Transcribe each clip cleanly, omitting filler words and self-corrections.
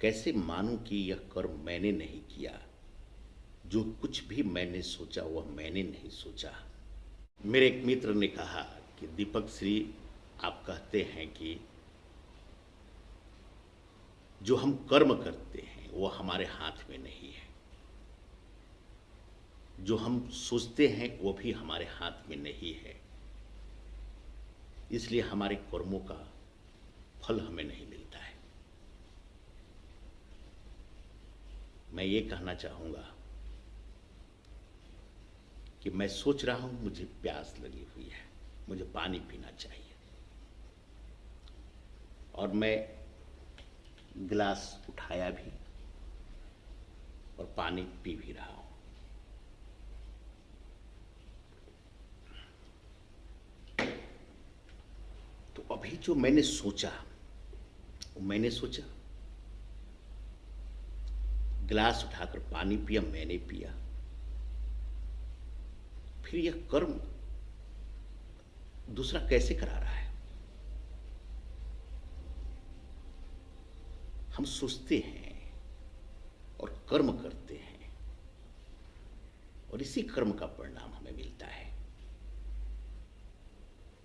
कैसे मानूं कि यह कर्म मैंने नहीं किया। जो कुछ भी मैंने सोचा वह मैंने नहीं सोचा। मेरे एक मित्र ने कहा कि दीपक श्री, आप कहते हैं कि जो हम कर्म करते हैं वो हमारे हाथ में नहीं है, जो हम सोचते हैं वो भी हमारे हाथ में नहीं है, इसलिए हमारे कर्मों का फल हमें नहीं मिलता है। मैं ये कहना चाहूँगा कि मैं सोच रहा हूँ मुझे प्यास लगी हुई है, मुझे पानी पीना चाहिए, और मैं गिलास उठाया भी और पानी पी भी रहा हूँ। तो अभी जो मैंने सोचा वो मैंने सोचा, गिलास उठाकर पानी पिया, मैंने पिया। फिर यह कर्म दूसरा कैसे करा रहा है? हम सोचते हैं और कर्म करते हैं और इसी कर्म का परिणाम हमें मिलता है।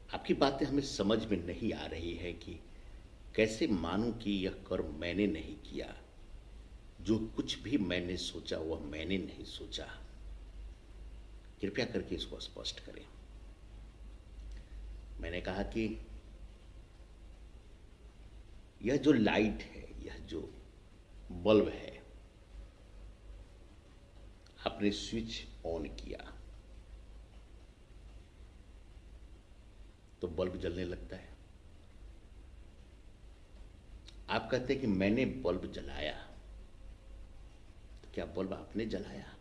आपकी बातें हमें समझ में नहीं आ रही है कि कैसे मानूं कि यह कर्म मैंने नहीं किया। जो कुछ भी मैंने सोचा वह मैंने नहीं सोचा। कृपया करके इसको स्पष्ट करें। मैंने कहा कि यह जो लाइट है, यह जो बल्ब है, आपने स्विच ऑन किया तो बल्ब जलने लगता है। आप कहते हैं कि मैंने बल्ब जलाया, तो क्या बल्ब आपने जलाया?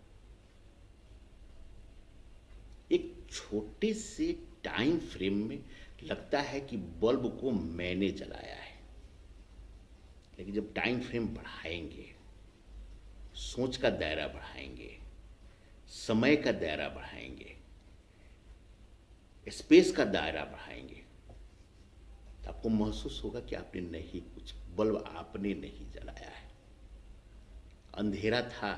एक छोटे से टाइम फ्रेम में लगता है कि बल्ब को मैंने जलाया है, लेकिन जब टाइम फ्रेम बढ़ाएंगे, सोच का दायरा बढ़ाएंगे, समय का दायरा बढ़ाएंगे, स्पेस का दायरा बढ़ाएंगे, तो आपको महसूस होगा कि आपने नहीं, कुछ बल्ब आपने नहीं जलाया है। अंधेरा था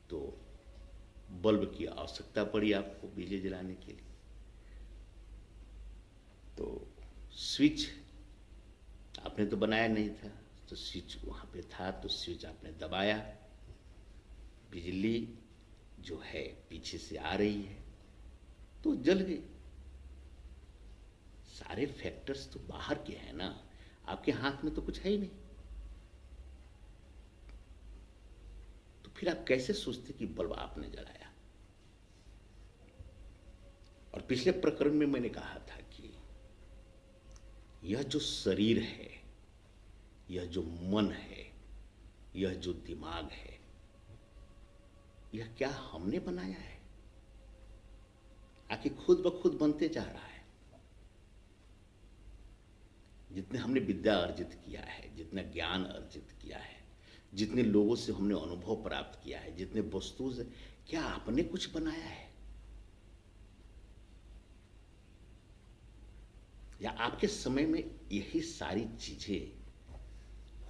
तो बल्ब की आवश्यकता पड़ी आपको बिजली जलाने के लिए, तो स्विच आपने तो बनाया नहीं था, तो स्विच वहां पे था, तो स्विच आपने दबाया, बिजली जो है पीछे से आ रही है तो जल गई। सारे फैक्टर्स तो बाहर के हैं ना, आपके हाथ में तो कुछ है ही नहीं। तो फिर आप कैसे सोचते कि बल्ब आपने जलाया? और पिछले प्रकरण में मैंने कहा था कि यह जो शरीर है, यह जो मन है, यह जो दिमाग है, यह क्या हमने बनाया है? आखिर खुद ब खुद बनते जा रहा है। जितने हमने विद्या अर्जित किया है, जितना ज्ञान अर्जित किया है, जितने लोगों से हमने अनुभव प्राप्त किया है, जितने वस्तु से, क्या आपने कुछ बनाया है? या आपके समय में यही सारी चीजें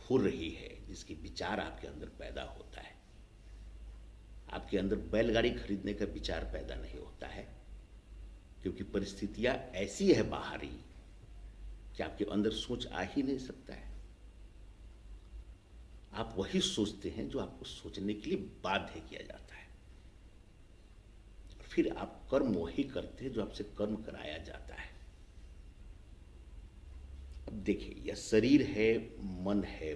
हो रही है जिसकी विचार आपके अंदर पैदा होता है? आपके अंदर बैलगाड़ी खरीदने का विचार पैदा नहीं होता है, क्योंकि परिस्थितियां ऐसी है बाहरी कि आपके अंदर सोच आ ही नहीं सकता है। आप वही सोचते हैं जो आपको सोचने के लिए बाध्य किया जाता है, फिर आप कर्म वही करते हैं जो आपसे कर्म कराया जाता है। अब देखिए, यह शरीर है, मन है,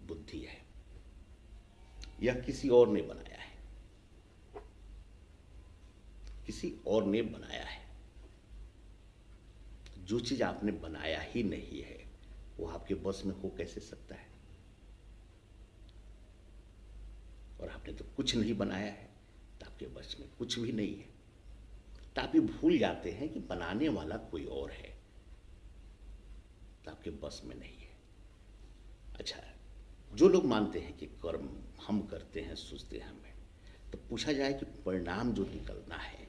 बुद्धि है, यह किसी और ने बनाया है, किसी और ने बनाया है। जो चीज आपने बनाया ही नहीं है वो आपके बस में हो कैसे सकता है? और आपने तो कुछ नहीं बनाया है, तो आपके बस में कुछ भी नहीं है। तो आप ये भूल जाते हैं कि बनाने वाला कोई और है, तो आपके बस में नहीं है। अच्छा, जो लोग मानते हैं कि कर्म हम करते हैं, सोचते हैं हमें, तो पूछा जाए कि परिणाम जो निकलना है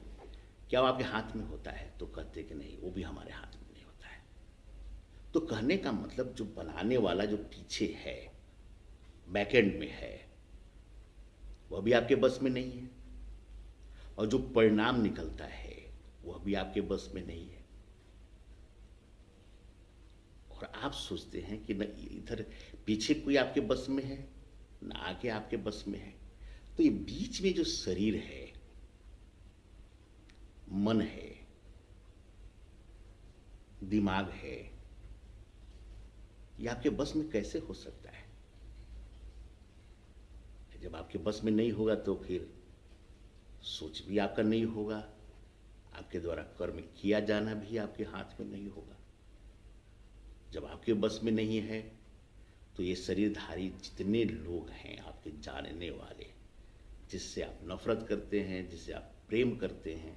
क्या वो आपके हाथ में होता है, तो कहते कि नहीं, वो भी हमारे हाथ में नहीं होता है। तो कहने का मतलब जो बनाने वाला जो पीछे है, बैकएंड में है, वह भी आपके बस में नहीं है, और जो परिणाम निकलता है वह भी आपके बस में नहीं है। और आप सोचते हैं कि न इधर पीछे कोई आपके बस में है, न आगे आपके बस में है। तो ये बीच में जो शरीर है, मन है, दिमाग है, ये आपके बस में कैसे हो सकता है? जब आपके बस में नहीं होगा तो फिर सोच भी आपका नहीं होगा, आपके द्वारा कर्म किया जाना भी आपके हाथ में नहीं होगा। जब आपके बस में नहीं है तो ये शरीरधारी जितने लोग हैं आपके जानने वाले, जिससे आप नफरत करते हैं, जिससे आप प्रेम करते हैं,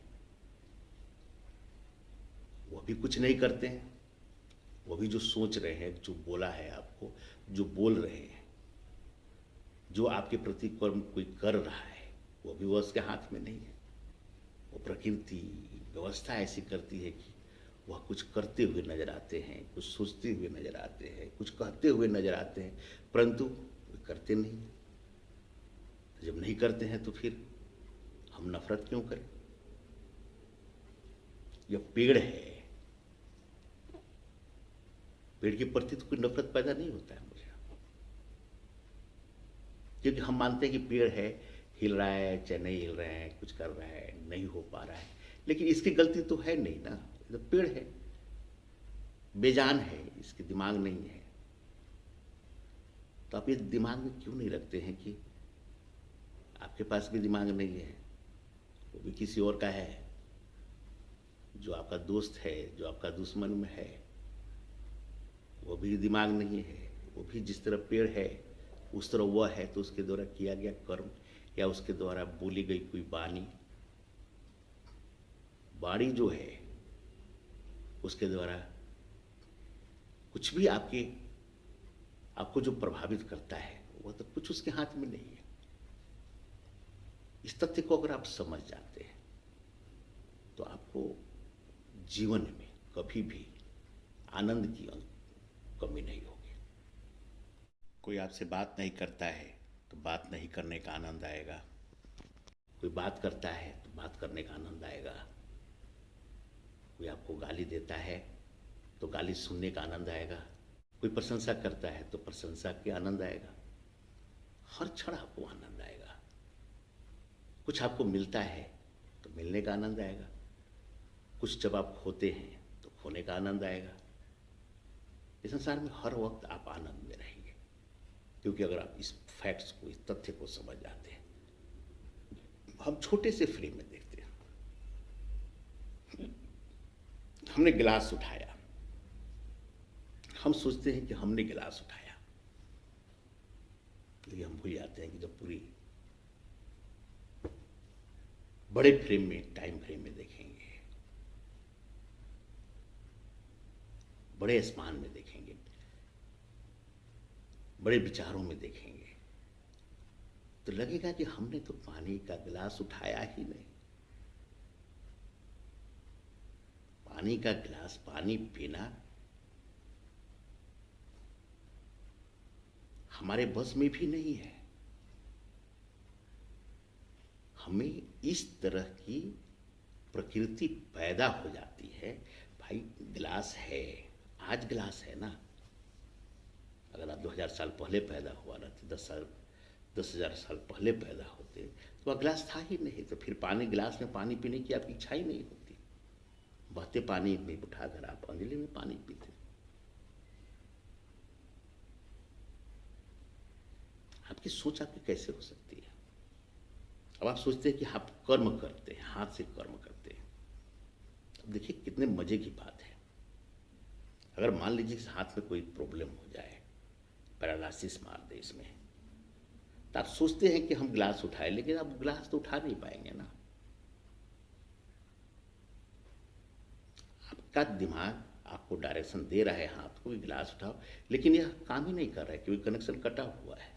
वह भी कुछ नहीं करते हैं। वो भी जो सोच रहे हैं, जो बोला है आपको, जो बोल रहे हैं, जो आपके प्रति कर्म कोई कर रहा है, वो भी उसके हाथ में नहीं है। वो प्रकृति व्यवस्था ऐसी करती है कि वह कुछ करते हुए नजर आते हैं, कुछ सोचते हुए नजर आते हैं, कुछ कहते हुए नजर आते हैं, परंतु वे करते नहीं। तो जब नहीं करते हैं तो फिर हम नफरत क्यों करें? यह पेड़ है, पेड़ के प्रति तो कोई नफरत पैदा नहीं होता है मुझे, क्योंकि हम मानते हैं कि पेड़ है, हिल रहा है चाहे नहीं हिल रहा है, कुछ कर रहा है, नहीं हो पा रहा है, लेकिन इसकी गलती तो है नहीं ना। तो पेड़ है, बेजान है, इसके दिमाग नहीं है। तो आप ये दिमाग में क्यों नहीं रखते हैं कि आपके पास भी दिमाग नहीं है, वो भी किसी और का है। जो आपका दोस्त है, जो आपका दुश्मन में है, वो भी दिमाग नहीं है। वो भी जिस तरह पेड़ है उस तरह वह है। तो उसके द्वारा किया गया कर्म या उसके द्वारा बोली गई कोई वाणी जो है, उसके द्वारा कुछ भी आपको जो प्रभावित करता है, वह तो कुछ उसके हाथ में नहीं है। इस तथ्य को अगर आप समझ जाते हैं तो आपको जीवन में कभी भी आनंद की कमी नहीं होगी। कोई आपसे बात नहीं करता है तो बात नहीं करने का आनंद आएगा, कोई बात करता है तो बात करने का आनंद आएगा, कोई आपको गाली देता है तो गाली सुनने का आनंद आएगा, कोई प्रशंसा करता है तो प्रशंसा के आनंद आएगा। हर क्षण आपको आनंद आएगा। कुछ आपको मिलता है तो मिलने का आनंद आएगा, कुछ जब आप खोते हैं तो खोने का आनंद आएगा। इस संसार में हर वक्त आप आनंद में रहेंगे, क्योंकि अगर आप इस फैक्ट्स को, इस तथ्य को समझ जाते हैं। हम छोटे से फ्रेम में देखते हैं, हमने गिलास उठाया, हम सोचते हैं कि हमने गिलास उठाया, लेकिन हम भूल जाते हैं कि जब पूरी बड़े फ्रेम में, टाइम फ्रेम में देखेंगे, बड़े आसमान में देखेंगे, बड़े विचारों में देखेंगे, तो लगेगा कि हमने तो पानी का गिलास उठाया ही नहीं। पानी का गिलास, पानी पीना हमारे बस में भी नहीं है। हमें इस तरह की प्रकृति पैदा हो जाती है। भाई गिलास है, आज गिलास है ना। अगर आप 2000 साल पहले पैदा हुआ रहते, 10,000 साल पहले पैदा होते, तो वह गिलास था ही नहीं। तो फिर पानी, गिलास में पानी पीने की आपकी इच्छा ही नहीं होती। बहते पानी में उठाकर आप अंजलि में पानी पीते। आपकी सोच आपकी कैसे हो सकती है? अब आप सोचते हैं कि आप कर्म करते हैं, हाथ से कर्म करते हैं। अब देखिए कितने मजे की बात है। अगर मान लीजिए इस हाथ में कोई प्रॉब्लम हो जाए, पैरालिसिस मार दे इसमें, तो आप सोचते हैं कि हम गिलास उठाए, लेकिन आप गिलास तो उठा नहीं पाएंगे ना। आपका दिमाग आपको डायरेक्शन दे रहा है हाथ को, गिलास उठाओ, लेकिन यह काम ही नहीं कर रहा है क्योंकि कनेक्शन कटा हुआ है।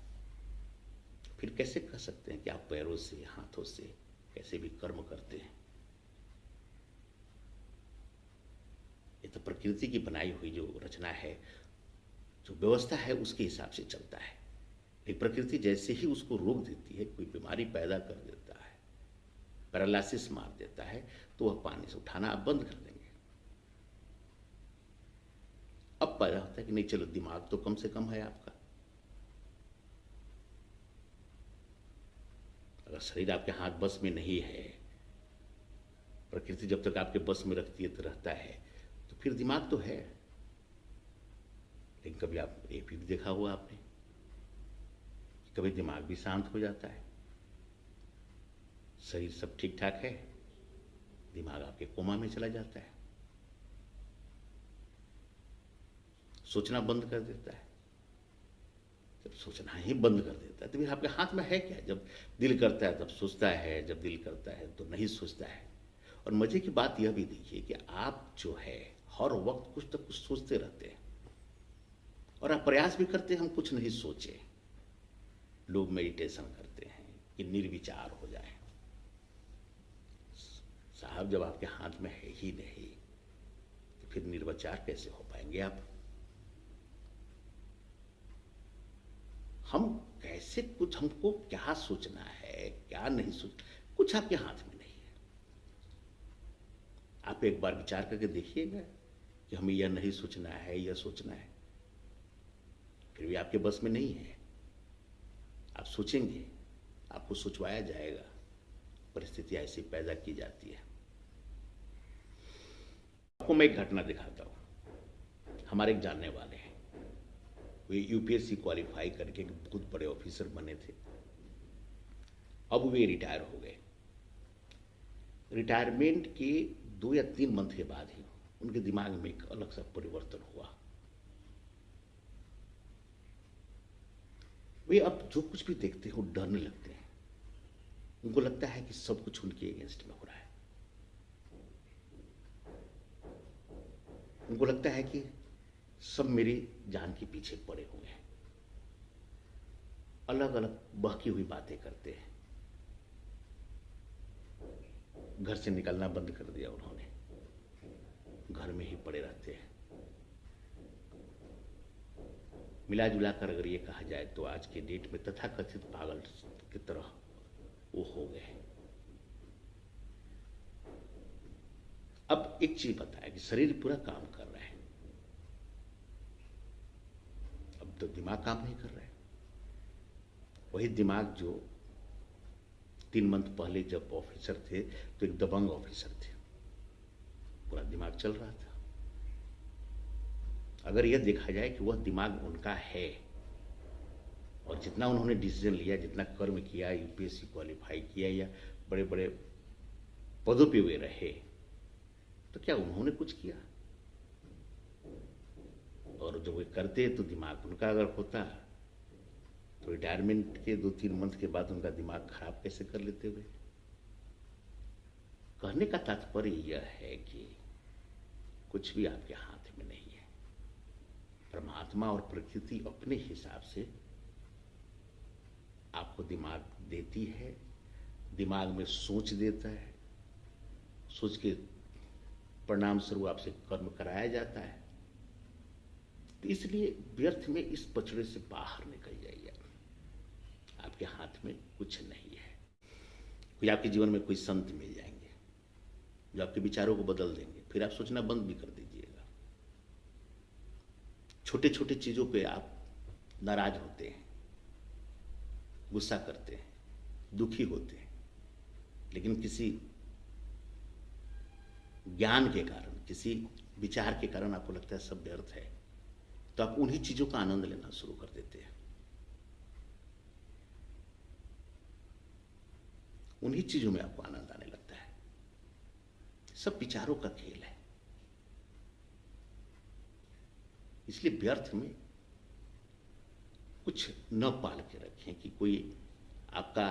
फिर कैसे कह सकते हैं कि आप पैरों से, हाथों से कैसे भी कर्म करते हैं? ये तो प्रकृति की बनाई हुई जो रचना है, जो व्यवस्था है, उसके हिसाब से चलता है। लेकिन प्रकृति जैसे ही उसको रोक देती है, कोई बीमारी पैदा कर देता है, पैरालिसिस मार देता है, तो वह पानी से उठाना आप बंद कर देंगे। अब पैदा होता है कि नहीं, चलो दिमाग तो कम से कम है आपका। अगर शरीर आपके हाथ बस में नहीं है, प्रकृति जब तक आपके बस में रखती है तो रहता है, तो फिर दिमाग तो है। लेकिन कभी आप ये भी देखा हुआ आपने, कभी दिमाग भी शांत हो जाता है, शरीर सब ठीक ठाक है, दिमाग आपके कोमा में चला जाता है, सोचना बंद कर देता है। जब सोचना ही बंद कर देता है तो फिर आपके हाथ में है क्या? जब दिल करता है तब सोचता है, जब दिल करता है तो नहीं सोचता है। और मजे की बात यह भी देखिए कि आप जो है हर वक्त कुछ तो कुछ सोचते रहते हैं, और आप प्रयास भी करते हैं हम कुछ नहीं सोचे। लोग मेडिटेशन करते हैं कि निर्विचार हो जाए। साहब, जब आपके हाथ में है ही नहीं तो फिर निर्विचार कैसे हो पाएंगे आप? हम कैसे, कुछ हमको क्या सोचना है क्या नहीं सोचना, कुछ आपके हाथ में नहीं है। आप एक बार विचार करके देखिएगा कि हमें यह नहीं सोचना है, यह सोचना है, फिर भी आपके बस में नहीं है। आप सोचेंगे, आपको सोचवाया जाएगा, परिस्थिति ऐसी पैदा की जाती है। आपको मैं एक घटना दिखाता हूं। हमारे एक जानने वाले हैं, वे यूपीएससी क्वालिफाई करके बहुत बड़े ऑफिसर बने थे। अब वे रिटायर हो गए। रिटायरमेंट के 2 या 3 मंथ के बाद ही उनके दिमाग में एक अलग सा परिवर्तन हुआ। वे अब जो कुछ भी देखते हैं वो डरने लगते हैं। उनको लगता है कि सब कुछ उनके अगेंस्ट में हो रहा है। उनको लगता है कि सब मेरी जान के पीछे पड़े हुए हैं। अलग अलग बहकी हुई बातें करते हैं। घर से निकलना बंद कर दिया उन्होंने, घर में ही पड़े रहते हैं। मिला जुला कर अगर ये कहा जाए तो आज के डेट में तथाकथित पागल की तरह वो हो गए। अब एक चीज बताया कि शरीर पूरा काम कर रहा है, अब तो दिमाग काम नहीं कर रहा है। वही दिमाग जो 3 मंथ पहले जब ऑफिसर थे तो एक दबंग ऑफिसर थे, पूरा दिमाग चल रहा था। अगर यह देखा जाए कि वह दिमाग उनका है और जितना उन्होंने डिसीजन लिया, जितना कर्म किया, यूपीएससी क्वालिफाई किया या बड़े बड़े पदों पे वे रहे, तो क्या उन्होंने कुछ किया? और जब वे करते तो दिमाग उनका अगर होता तो रिटायरमेंट के 2-3 मंथ के बाद उनका दिमाग खराब कैसे कर लेते हुए? कहने का तात्पर्य यह है कि कुछ भी आपके हाथ में नहीं है। परमात्मा और प्रकृति अपने हिसाब से आपको दिमाग देती है, दिमाग में सोच देता है, सोच के परिणाम स्वरूप आपसे कर्म कराया जाता है। तो इसलिए व्यर्थ में इस पचड़े से बाहर निकल जाइए। आपके हाथ में कुछ नहीं है। कोई आपके जीवन में कोई संत मिल जाएंगे जो आपके विचारों को बदल देंगे, फिर आप सोचना बंद भी कर दीजिएगा। छोटे छोटे चीजों पे आप नाराज होते हैं, गुस्सा करते हैं, दुखी होते हैं, लेकिन किसी ज्ञान के कारण, किसी विचार के कारण आपको लगता है सब व्यर्थ है, तो आप उन्हीं चीजों का आनंद लेना शुरू कर देते हैं। उन्हीं चीजों में आपको आनंद आने लगता है। सब विचारों का खेल है। इसलिए व्यर्थ में कुछ न पाल के रखें कि कोई आपका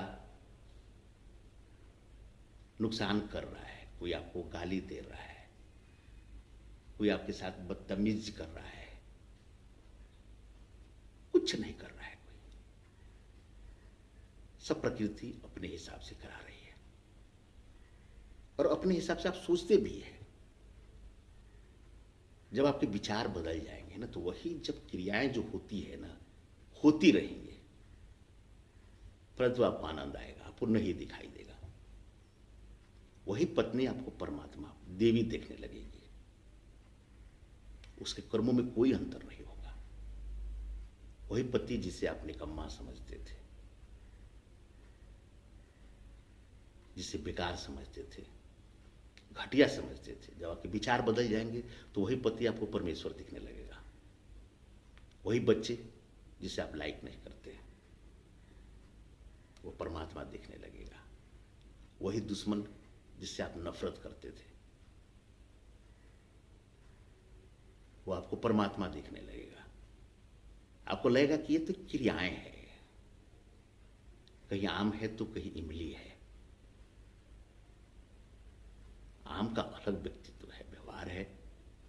नुकसान कर रहा है, कोई आपको गाली दे रहा है, कोई आपके साथ बदतमीज कर रहा है। कुछ नहीं कर रहा है कोई। सब प्रकृति अपने हिसाब से करा रही है और अपने हिसाब से आप सोचते भी हैं। जब आपके विचार बदल जाएंगे ना, तो वही जब क्रियाएं जो होती है ना, होती रहेंगे, परंतु आपको आनंद आएगा, आपको नहीं दिखाई देगा। वही पत्नी आपको परमात्मा, देवी देखने लगेगी, उसके कर्मों में कोई अंतर नहीं होगा। वही पति जिसे आप निकम्मा समझते थे, जिसे बेकार समझते थे, घटिया समझते थे, जब आपके विचार बदल जाएंगे तो वही पति आपको परमेश्वर दिखने लगेगा। वही बच्चे जिसे आप लाइक नहीं करते, वो परमात्मा दिखने लगेगा। वही दुश्मन जिससे आप नफरत करते थे, वो आपको परमात्मा दिखने लगेगा। आपको लगेगा कि ये तो क्रियाएं हैं, कहीं आम है तो कहीं इमली है। आम का अलग व्यक्तित्व है, व्यवहार है,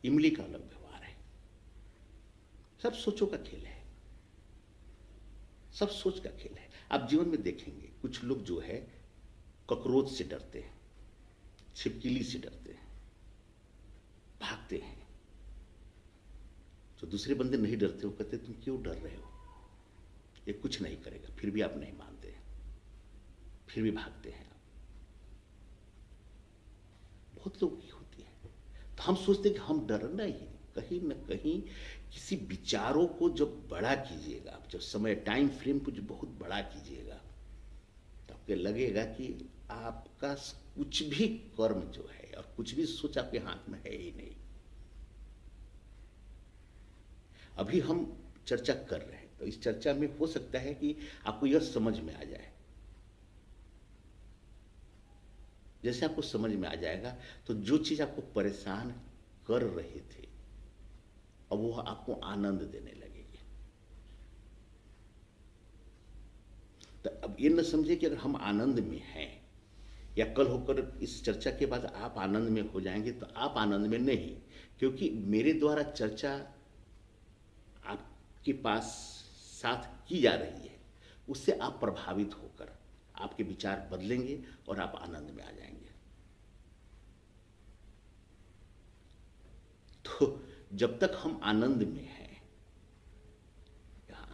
इमली का अलग व्यवहार है। सब सोचों का खेल है, सब सोच का खेल है। आप जीवन में देखेंगे कुछ लोग जो है कॉकरोच से डरते हैं, छिपकली से डरते हैं, भागते हैं। जो दूसरे बंदे नहीं डरते, वो कहते तुम क्यों डर रहे हो, ये कुछ नहीं करेगा, फिर भी आप नहीं मानते, फिर भी भागते हैं। बहुत लोगों की होती है। तो हम सोचते हैं कि हम डरना ही, कहीं ना कहीं किसी विचारों को जब बड़ा कीजिएगा, जब समय टाइम फ्रेम को जब बहुत बड़ा कीजिएगा, तो आपको लगेगा कि आपका कुछ भी कर्म जो है और कुछ भी सोच आपके हाथ में है ही नहीं। अभी हम चर्चा कर रहे हैं, तो इस चर्चा में हो सकता है कि आपको यह समझ में आ जाए। जैसे आपको समझ में आ जाएगा, तो जो चीज आपको परेशान कर रहे थे, अब वो आपको आनंद देने लगेगी। तो अब ये न समझे कि अगर हम आनंद में हैं, या कल होकर इस चर्चा के बाद आप आनंद में हो जाएंगे, तो आप आनंद में नहीं, क्योंकि मेरे द्वारा चर्चा आपके पास साथ की जा रही है, उससे आप प्रभावित होकर आपके विचार बदलेंगे और आप आनंद में आ जाएंगे। तो जब तक हम आनंद में हैं,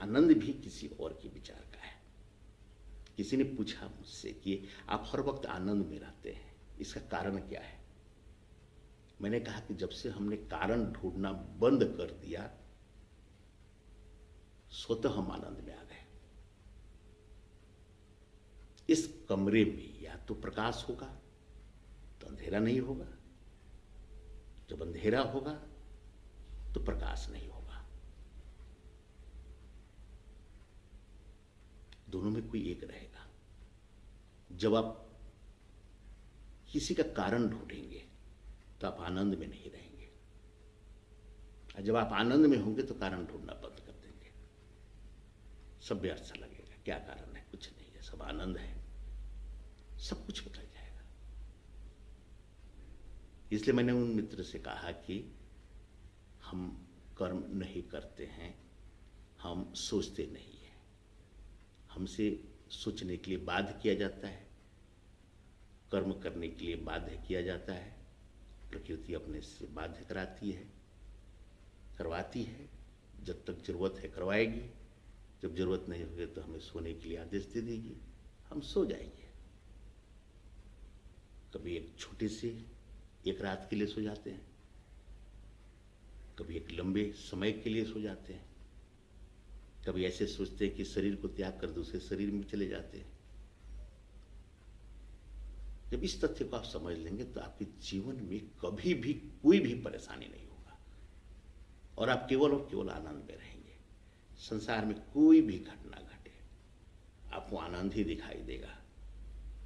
आनंद भी किसी और के विचार का है। किसी ने पूछा मुझसे कि आप हर वक्त आनंद में रहते हैं, इसका कारण क्या है? मैंने कहा कि जब से हमने कारण ढूंढना बंद कर दिया, स्वतः हम आनंद में आ गए। इस कमरे में या तो प्रकाश होगा तो अंधेरा नहीं होगा, जब अंधेरा होगा तो प्रकाश नहीं होगा। दोनों में कोई एक रहेगा। जब आप किसी का कारण ढूंढेंगे तो आप आनंद में नहीं रहेंगे, और जब आप आनंद में होंगे तो कारण ढूंढना बंद कर देंगे। सब व्यर्थ सा लगेगा, क्या कारण है, कुछ नहीं है, सब आनंद है, सब कुछ बदल जाएगा। इसलिए मैंने उन मित्र से कहा कि हम कर्म नहीं करते हैं, हम सोचते नहीं है। हमसे सोचने के लिए बाध्य किया जाता है, कर्म करने के लिए बाध्य किया जाता है। प्रकृति अपने से बाध्य कराती है, करवाती है। जब तक जरूरत है करवाएगी, जब जरूरत नहीं होगी तो हमें सोने के लिए आदेश दे देगी, हम सो जाएंगे। कभी एक छोटे से एक रात के लिए सो जाते हैं, कभी एक लंबे समय के लिए सो जाते हैं, कभी ऐसे सोचते हैं कि शरीर को त्याग कर दूसरे शरीर में चले जाते हैं। जब इस तथ्य को आप समझ लेंगे तो आपके जीवन में कभी भी कोई भी परेशानी नहीं होगा और आप केवल और केवल आनंद में रहेंगे। संसार में कोई भी घटना घटे, आपको आनंद ही दिखाई देगा,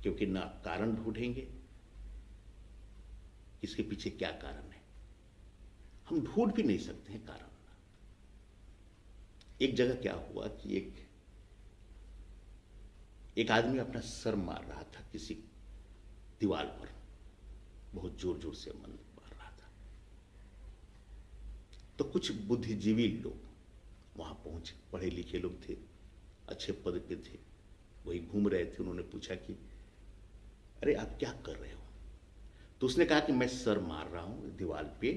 क्योंकि ना आप कारण ढूंढेंगे इसके पीछे क्या कारण है। हम ढूंढ भी नहीं सकते हैं कारण। एक जगह क्या हुआ कि एक आदमी अपना सर मार रहा था किसी दीवार पर, बहुत जोर जोर से मार रहा था। तो कुछ बुद्धिजीवी लोग वहां पहुंचे, पढ़े लिखे लोग थे, अच्छे पद पे थे, वही घूम रहे थे। उन्होंने पूछा कि अरे आप क्या कर रहे हो? तो उसने कहा कि मैं सर मार रहा हूं दीवार पे,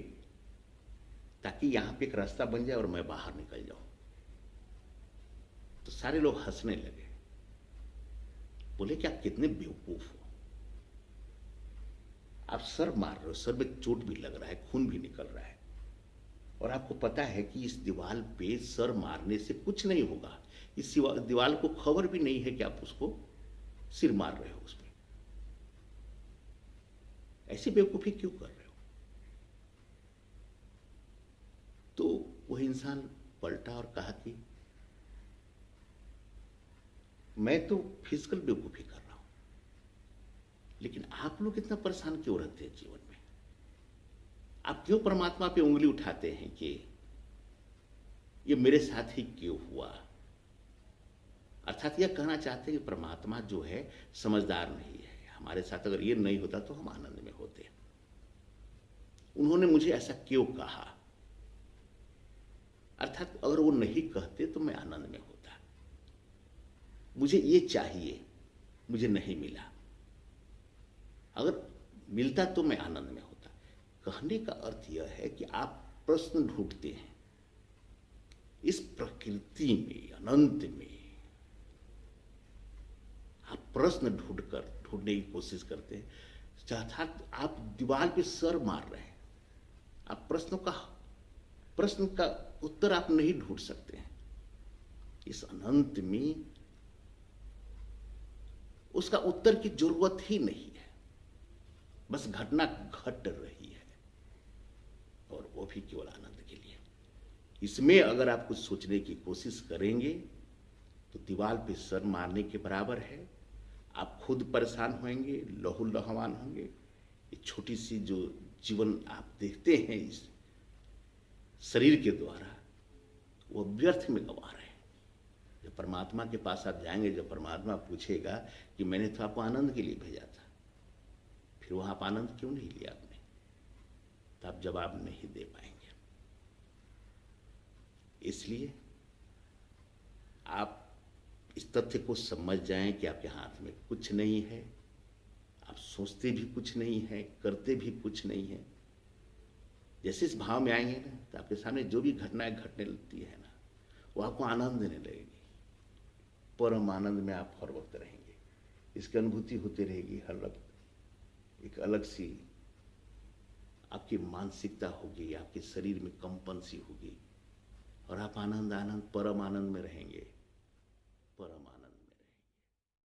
ताकि यहाँ पे एक रास्ता बन जाए और मैं बाहर निकल जाऊं। तो सारे लोग हंसने लगे, बोले कि आप कितने बेवकूफ हो, आप सर मार रहे हो, सर में चोट भी लग रहा है, खून भी निकल रहा है, और आपको पता है कि इस दीवार पे सर मारने से कुछ नहीं होगा, इस दीवार को खबर भी नहीं है कि आप उसको सिर मार रहे हो उसमें, ऐसी बेवकूफी क्यों कर रहे हो? तो वह इंसान पलटा और कहा कि मैं तो फिजिकल बेवकूफी कर रहा हूं, लेकिन आप लोग इतना परेशान क्यों रहते हैं जीवन में? आप क्यों परमात्मा पे उंगली उठाते हैं कि ये मेरे साथ ही क्यों हुआ? अर्थात यह कहना चाहते हैं कि परमात्मा जो है समझदार नहीं है, हमारे साथ अगर ये नहीं होता तो हम आनंद में होते। उन्होंने मुझे ऐसा क्यों कहा? अर्थात अगर वो नहीं कहते तो मैं आनंद में होता। मुझे ये चाहिए, मुझे नहीं मिला, अगर मिलता तो मैं आनंद में होता। कहने का अर्थ यह है कि आप प्रश्न ढूंढते हैं इस प्रकृति में, अनंत में, आप प्रश्न ढूंढने की कोशिश करते हैं, अर्थात आप दीवार पे सर मार रहे हैं, आप प्रश्न का उत्तर आप नहीं ढूंढ सकते हैं। इस अनंत में उसका उत्तर की जरूरत ही नहीं है, बस घटना घट रही है, और वो भी केवल आनंद के लिए। इसमें अगर आप कुछ सोचने की कोशिश करेंगे तो दीवार पे सर मारने के बराबर है। आप खुद परेशान होंगे, लहूलुहान होंगे। ये छोटी सी जो जीवन आप देखते हैं इस शरीर के द्वारा, वो व्यर्थ में गंवा रहे हैं। जब परमात्मा के पास आप जाएंगे, जब परमात्मा पूछेगा कि मैंने तो आपको आनंद के लिए भेजा था, फिर वहां आप आनंद क्यों नहीं लिया आपने, तो आप जवाब नहीं दे पाएंगे। इसलिए आप इस तथ्य को समझ जाएं कि आपके हाथ में कुछ नहीं है, आप सोचते भी कुछ नहीं है, करते भी कुछ नहीं है। जैसे इस भाव में आएंगे ना, तो आपके सामने जो भी घटनाएं घटने लगती है ना, वो आपको आनंद देने लगेगी। परम आनंद में आप हर वक्त रहेंगे, इसकी अनुभूति होती रहेगी हर वक्त। एक अलग सी आपकी मानसिकता होगी, आपके शरीर में कंपन सी होगी, और आप आनंद परम आनंद में रहेंगे। परम आनंद।